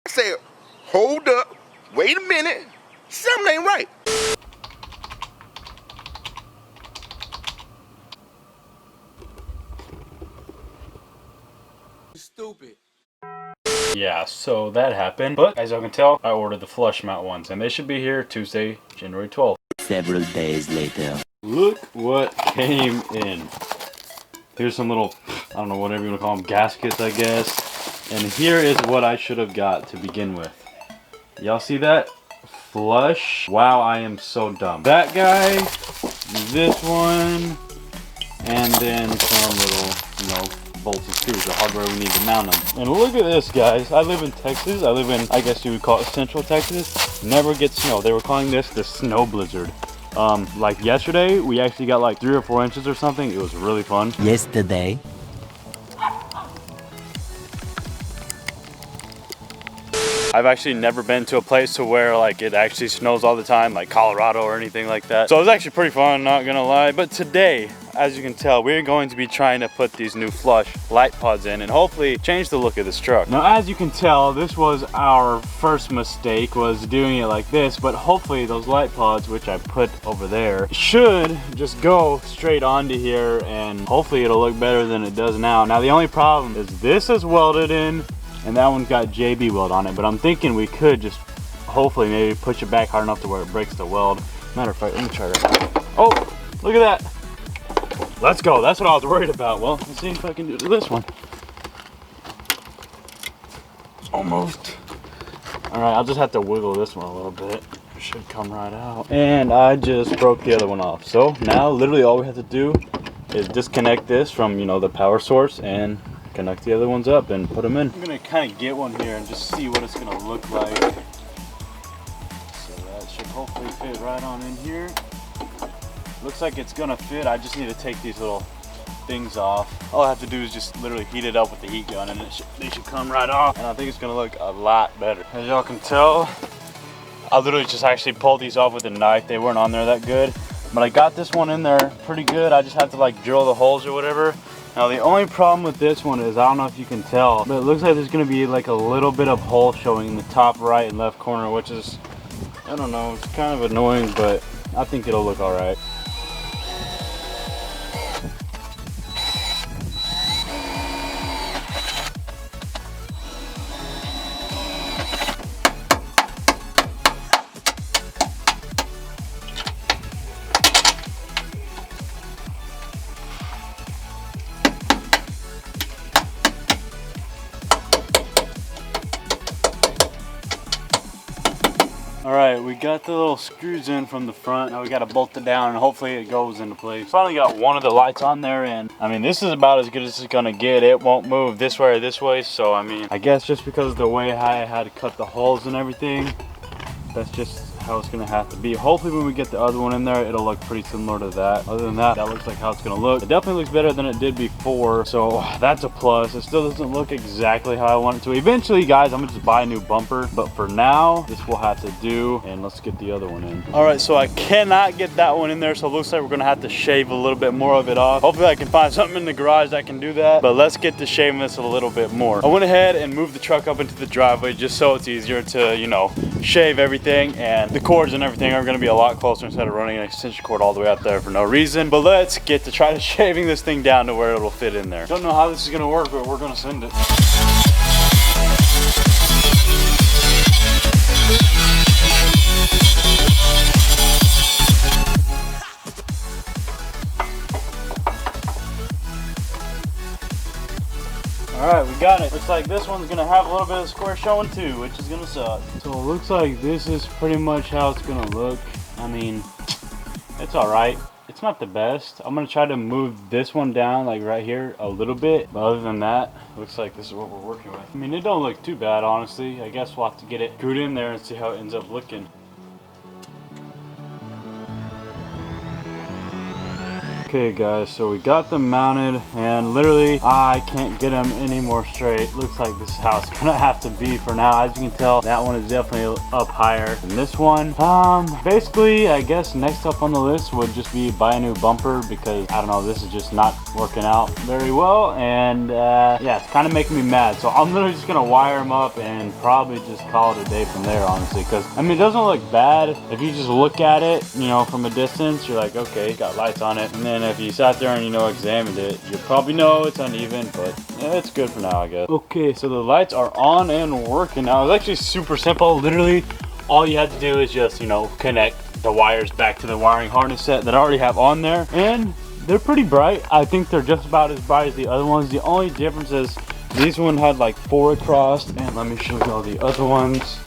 I said, hold up, wait a minute, something ain't right. Stupid. Yeah, so that happened. But as you can tell, I ordered the flush mount ones, and they should be here Tuesday, January 12th. Several days later. Look what came in. Here's some little, I don't know, whatever you want to call them, gaskets, I guess. And here is what I should have got to begin with. Y'all see that? Flush. Wow, I am so dumb. That guy, this one, and then some little, bolts and screws, the hardware we need to mount them. And look at this, guys. I live in Texas. I live in, I guess you would call it Central Texas. Never gets snow. They were calling this the snow blizzard. Like yesterday, we actually got like 3 or 4 inches or something. It was really fun. Yesterday. I've actually never been to a place to where like it actually snows all the time, like Colorado or anything like that. So it was actually pretty fun, not gonna lie. But today, as you can tell, we're going to be trying to put these new flush light pods in and hopefully change the look of this truck. Now, as you can tell, this was our first mistake, was doing it like this, but hopefully those light pods, which I put over there, should just go straight onto here and hopefully it'll look better than it does now. Now, the only problem is this is welded in and that one's got JB weld on it, but I'm thinking we could just hopefully maybe push it back hard enough to where it breaks the weld. Matter of fact, let me try that. Oh, look at that. Let's go. That's what I was worried about. Well, let's see if I can do this one. Almost. All right, I'll just have to wiggle this one a little bit. It should come right out. And I just broke the other one off. So now literally all we have to do is disconnect this from, the power source and connect the other ones up and put them in. I'm gonna kind of get one here and just see what it's gonna look like. So that should hopefully fit right on in here. Looks like it's gonna fit. I just need to take these little things off. All I have to do is just literally heat it up with the heat gun and they should come right off. And I think it's gonna look a lot better. As y'all can tell, I literally just actually pulled these off with a knife. They weren't on there that good, but I got this one in there pretty good. I just have to like drill the holes or whatever. Now the only problem with this one is, I don't know if you can tell, but it looks like there's going to be like a little bit of hole showing in the top right and left corner, which is, I don't know, it's kind of annoying, but I think it'll look alright. Alright, we got the little screws in from the front. Now we got to bolt it down and hopefully it goes into place. Finally got one of the lights on there, and I mean, this is about as good as it's gonna get. It won't move this way or this way, so I mean, I guess just because of the way I had to cut the holes and everything, that's just how it's gonna have to be. Hopefully when we get the other one in there, it'll look pretty similar to that. Other than that, that looks like how it's gonna look. It definitely looks better than it did before, so that's a plus. It still doesn't look exactly how I want it to. Eventually, guys, I'm gonna just buy a new bumper, but for now, this will have to do, and let's get the other one in. All right, so I cannot get that one in there, so it looks like we're gonna have to shave a little bit more of it off. Hopefully I can find something in the garage that can do that, but let's get to shaving this a little bit more. I went ahead and moved the truck up into the driveway just so it's easier to, shave everything, and the cords and everything are going to be a lot closer instead of running an extension cord all the way out there for no reason. But let's get to try to shaving this thing down to where it'll fit in there. Don't know how this is going to work, but we're going to send it. Alright, we got it. Looks like this one's gonna have a little bit of square showing too, which is gonna suck. So it looks like this is pretty much how it's gonna look. I mean, it's alright. It's not the best. I'm gonna try to move this one down like right here a little bit. But other than that, looks like this is what we're working with. I mean, it don't look too bad, honestly. I guess we'll have to get it screwed in there and see how it ends up looking. Okay guys, so we got them mounted and literally I can't get them any more straight. Looks like this is how it's gonna have to be for now. As you can tell, that one is definitely up higher than this one. Basically, I guess next up on the list would just be buy a new bumper, because I don't know, this is just not working out very well, and yeah, it's kind of making me mad. So I'm literally just gonna wire them up and probably just call it a day from there, honestly, because I mean, it doesn't look bad. If you just look at it, you know, from a distance, you're like, okay, got lights on it. And then if you sat there and, you know, examined it, you probably know it's uneven, but yeah, it's good for now, I guess. Okay, so the lights are on and working now. It's actually super simple. Literally, all you have to do is just, you know, connect the wires back to the wiring harness set that I already have on there, and they're pretty bright. I think they're just about as bright as the other ones. The only difference is these one had like 4 across, and let me show you all the other ones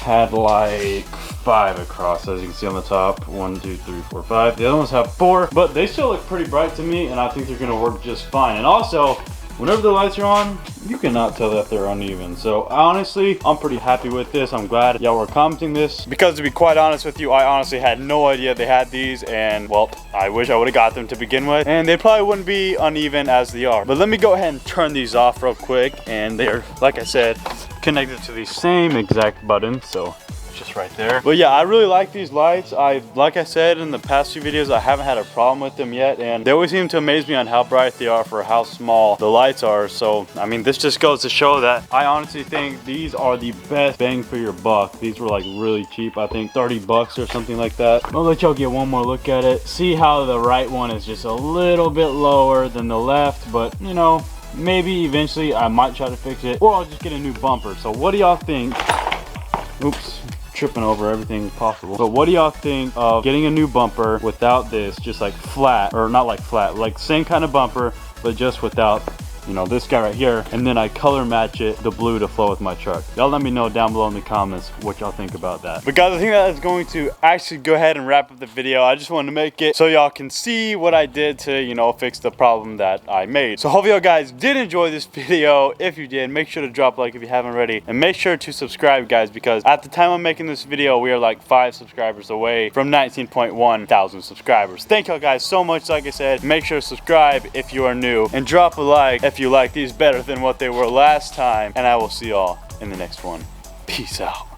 had like 5 across, as you can see on the top. 1, 2, 3, 4, 5. The other ones have 4, but they still look pretty bright to me, and I think they're gonna work just fine. And also, whenever the lights are on, you cannot tell that they're uneven. So honestly, I'm pretty happy with this. I'm glad y'all were commenting this, because to be quite honest with you, I honestly had no idea they had these, and well, I wish I would have got them to begin with, and they probably wouldn't be uneven as they are. But let me go ahead and turn these off real quick, and they're, like I said, connected to the same exact button, so just right there. But yeah, I really like these lights. Like I said in the past few videos, I haven't had a problem with them yet, and they always seem to amaze me on how bright they are for how small the lights are. So I mean, this just goes to show that I honestly think these are the best bang for your buck. These were like really cheap, I think 30 bucks or something like that. I'll let y'all get one more look at it, see how the right one is just a little bit lower than the left, but you know, maybe eventually I might try to fix it, or I'll just get a new bumper. So what do y'all think? Oops, tripping over everything possible. But what do y'all think of getting a new bumper without this, just like flat, or not like flat, like same kind of bumper, but just without, you know, this guy right here, and then I color match it, the blue, to flow with my truck? Y'all let me know down below in the comments what y'all think about that. But guys, I think that is going to actually go ahead and wrap up the video. I just wanted to make it so y'all can see what I did to, you know, fix the problem that I made. So hopefully y'all guys did enjoy this video. If you did, make sure to drop a like if you haven't already, and make sure to subscribe, guys, because at the time I'm making this video, we are like 5 subscribers away from 19.1 thousand subscribers. Thank y'all guys so much. Like I said, make sure to subscribe if you are new, and drop a like if you like these better than what they were last time, and I will see y'all in the next one. Peace out.